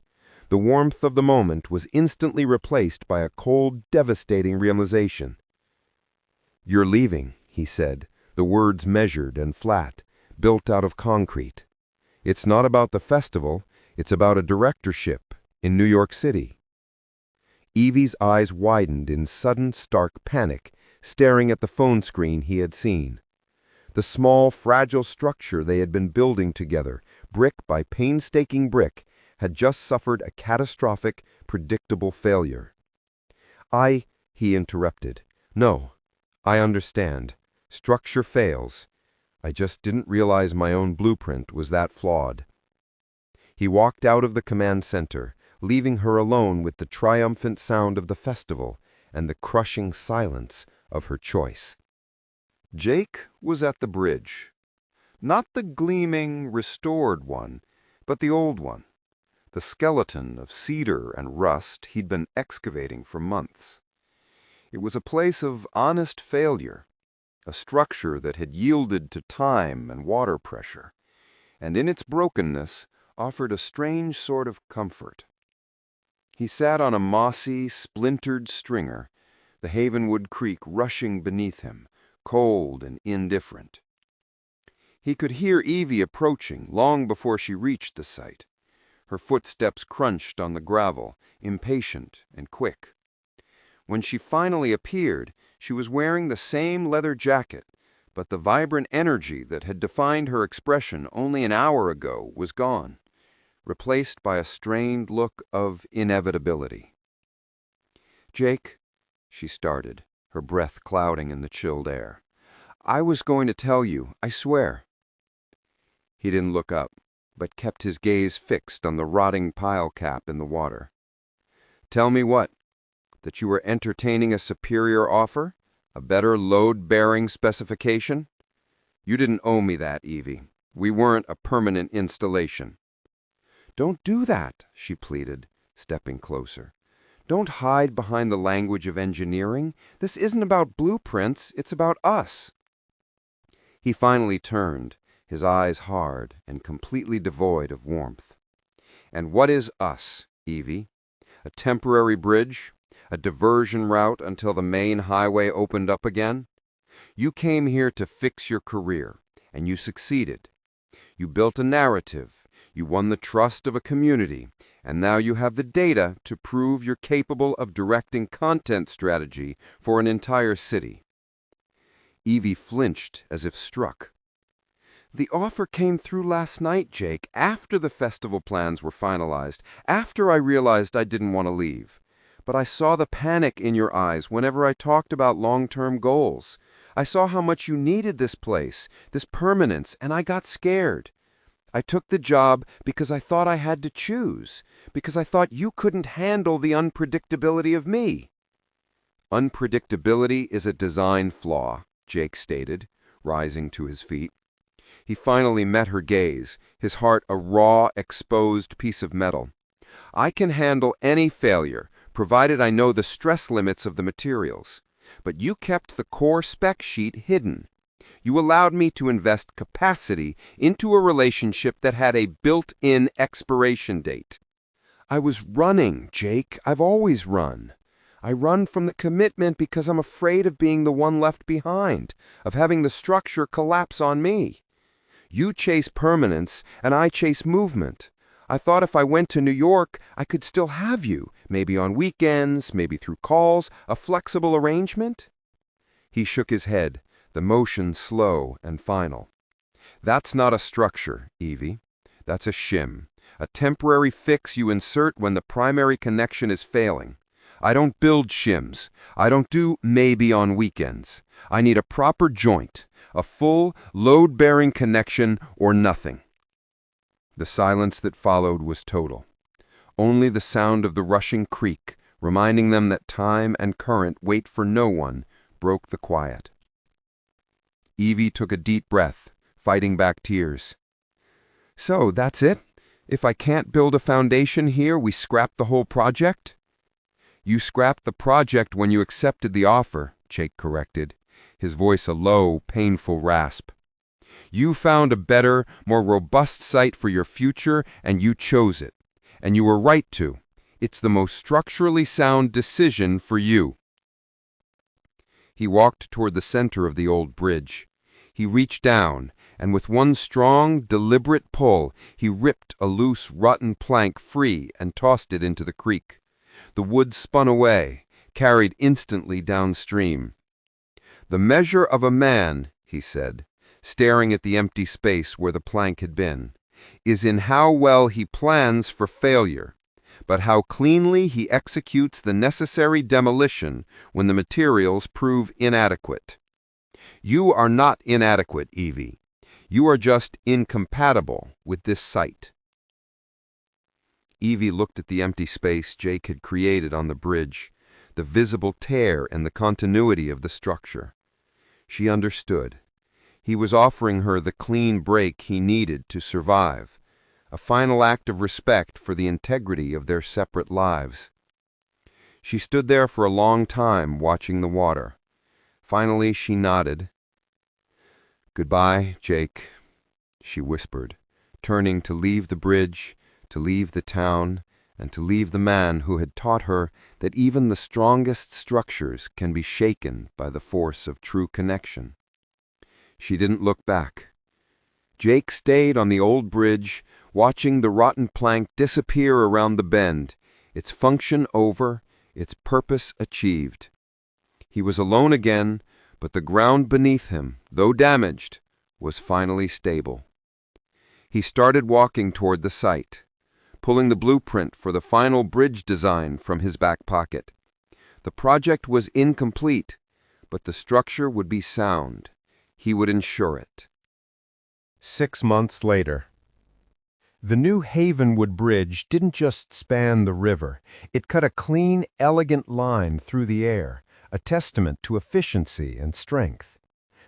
The warmth of the moment was instantly replaced by a cold, devastating realization. "You're leaving," he said, the words measured and flat, built out of concrete. "It's not about the festival, it's about a directorship in New York City." Evie's eyes widened in sudden, stark panic, staring at the phone screen he had seen. The small, fragile structure they had been building together, brick by painstaking brick, had just suffered a catastrophic, predictable failure. He interrupted. "No, I understand. Structure fails. I just didn't realize my own blueprint was that flawed." He walked out of the command center, leaving her alone with the triumphant sound of the festival and the crushing silence of her choice. Jake was at the bridge. Not the gleaming, restored one, but the old one. The skeleton of cedar and rust he'd been excavating for months. It was a place of honest failure, a structure that had yielded to time and water pressure, and in its brokenness offered a strange sort of comfort. He sat on a mossy, splintered stringer, the Havenwood Creek rushing beneath him, cold and indifferent. He could hear Evie approaching long before she reached the site. Her footsteps crunched on the gravel, impatient and quick. When she finally appeared, she was wearing the same leather jacket, but the vibrant energy that had defined her expression only an hour ago was gone, replaced by a strained look of inevitability. "Jake," she started, her breath clouding in the chilled air. "I was going to tell you, I swear." He didn't look up. but kept his gaze fixed on the rotting pile cap in the water. "Tell me what? That you were entertaining a superior offer? A better load-bearing specification? You didn't owe me that, Evie. We weren't a permanent installation." "Don't do that," she pleaded, stepping closer. "Don't hide behind the language of engineering. This isn't about blueprints, it's about us." He finally turned, his eyes hard and completely devoid of warmth. "And what is us, Evie? A temporary bridge? A diversion route until the main highway opened up again? You came here to fix your career, and you succeeded. You built a narrative, you won the trust of a community, and now you have the data to prove you're capable of directing content strategy for an entire city." Evie flinched as if struck. "The offer came through last night, Jake, after the festival plans were finalized, after I realized I didn't want to leave. But I saw the panic in your eyes whenever I talked about long-term goals. I saw how much you needed this place, this permanence, and I got scared. I took the job because I thought I had to choose, because I thought you couldn't handle the unpredictability of me." "Unpredictability is a design flaw," Jake stated, rising to his feet. He finally met her gaze, his heart a raw, exposed piece of metal. "I can handle any failure, provided I know the stress limits of the materials. But you kept the core spec sheet hidden. You allowed me to invest capacity into a relationship that had a built-in expiration date. I was running, Jake. I've always run. I run from the commitment because I'm afraid of being the one left behind, of having the structure collapse on me. You chase permanence, and I chase movement. I thought if I went to New York, I could still have you, maybe on weekends, maybe through calls, a flexible arrangement." He shook his head, the motion slow and final. "That's not a structure, Evie. That's a shim, a temporary fix you insert when the primary connection is failing. I don't build shims. I don't do maybe on weekends. I need a proper joint, a full, load-bearing connection or nothing." The silence that followed was total. Only the sound of the rushing creek, reminding them that time and current wait for no one, broke the quiet. Evie took a deep breath, fighting back tears. "So, that's it? If I can't build a foundation here, we scrap the whole project?" "You scrapped the project when you accepted the offer," Jake corrected, his voice a low, painful rasp. "You found a better, more robust site for your future, and you chose it. And you were right to. It's the most structurally sound decision for you." He walked toward the center of the old bridge. He reached down, and with one strong, deliberate pull, he ripped a loose, rotten plank free and tossed it into the creek. The wood spun away, carried instantly downstream. "The measure of a man," he said, staring at the empty space where the plank had been, "is in how well he plans for failure, but how cleanly he executes the necessary demolition when the materials prove inadequate. You are not inadequate, Evie. You are just incompatible with this site." Evie looked at the empty space Jake had created on the bridge, the visible tear in the continuity of the structure. She understood. He was offering her the clean break he needed to survive, a final act of respect for the integrity of their separate lives. She stood there for a long time watching the water. Finally, she nodded. "Goodbye, Jake," she whispered, turning to leave the bridge, to leave the town, and to leave the man who had taught her that even the strongest structures can be shaken by the force of true connection. She didn't look back. Jake stayed on the old bridge, watching the rotten plank disappear around the bend, its function over, its purpose achieved. He was alone again, but the ground beneath him, though damaged, was finally stable. He started walking toward the site, pulling the blueprint for the final bridge design from his back pocket. The project was incomplete, but the structure would be sound. He would ensure it. 6 months later. The new Havenwood Bridge didn't just span the river. It cut a clean, elegant line through the air, a testament to efficiency and strength.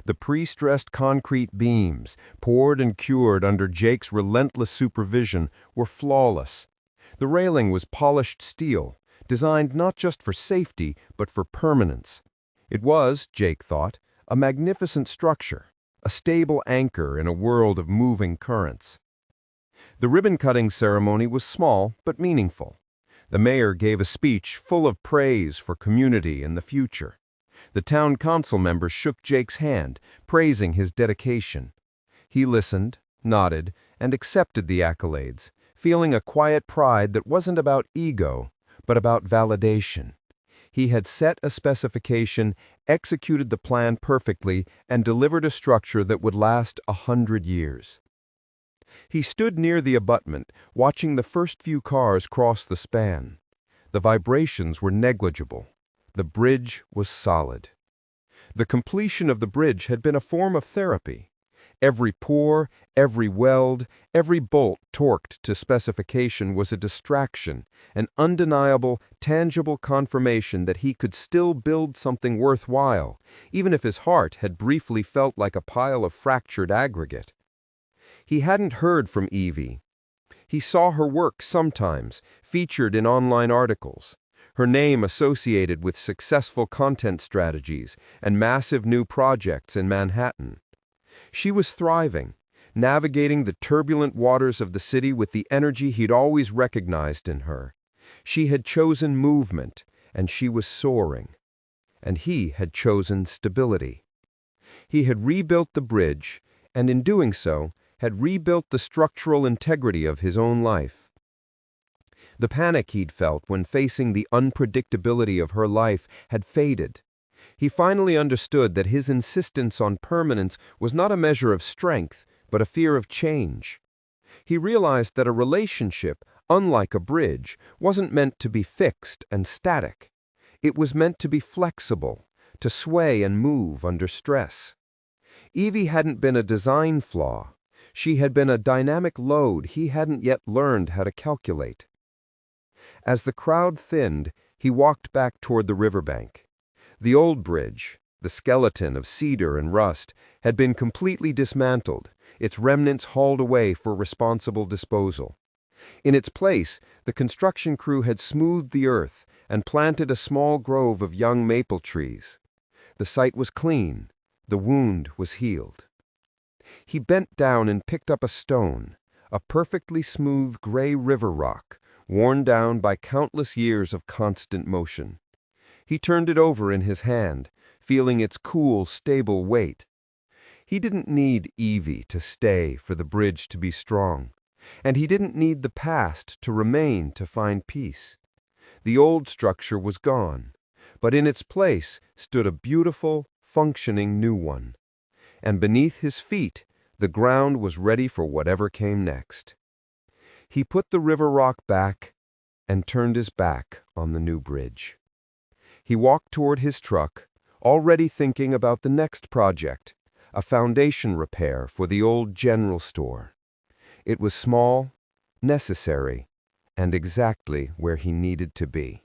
The pre-stressed concrete beams, poured and cured under Jake's relentless supervision, were flawless. The railing was polished steel, designed not just for safety, but for permanence. It was, Jake thought, a magnificent structure, a stable anchor in a world of moving currents. The ribbon-cutting ceremony was small but meaningful. The mayor gave a speech full of praise for community and the future. The town council members shook Jake's hand, praising his dedication. He listened, nodded, and accepted the accolades, feeling a quiet pride that wasn't about ego, but about validation. He had set a specification, executed the plan perfectly, and delivered a structure that would last 100 years. He stood near the abutment, watching the first few cars cross the span. The vibrations were negligible. The bridge was solid. The completion of the bridge had been a form of therapy. Every pore, every weld, every bolt torqued to specification was a distraction, an undeniable, tangible confirmation that he could still build something worthwhile, even if his heart had briefly felt like a pile of fractured aggregate. He hadn't heard from Evie. He saw her work sometimes, featured in online articles, her name associated with successful content strategies and massive new projects in Manhattan. She was thriving, navigating the turbulent waters of the city with the energy he'd always recognized in her. She had chosen movement, and she was soaring. And he had chosen stability. He had rebuilt the bridge, and in doing so, had rebuilt the structural integrity of his own life. The panic he'd felt when facing the unpredictability of her life had faded. He finally understood that his insistence on permanence was not a measure of strength, but a fear of change. He realized that a relationship, unlike a bridge, wasn't meant to be fixed and static. It was meant to be flexible, to sway and move under stress. Evie hadn't been a design flaw. She had been a dynamic load he hadn't yet learned how to calculate. As the crowd thinned, he walked back toward the riverbank. The old bridge, the skeleton of cedar and rust, had been completely dismantled, its remnants hauled away for responsible disposal. In its place, the construction crew had smoothed the earth and planted a small grove of young maple trees. The site was clean. The wound was healed. He bent down and picked up a stone, a perfectly smooth gray river rock, worn down by countless years of constant motion. He turned it over in his hand, feeling its cool, stable weight. He didn't need Evie to stay for the bridge to be strong, and he didn't need the past to remain to find peace. The old structure was gone, but in its place stood a beautiful, functioning new one. And beneath his feet, the ground was ready for whatever came next. He put the river rock back and turned his back on the new bridge. He walked toward his truck, already thinking about the next project, a foundation repair for the old general store. It was small, necessary, and exactly where he needed to be.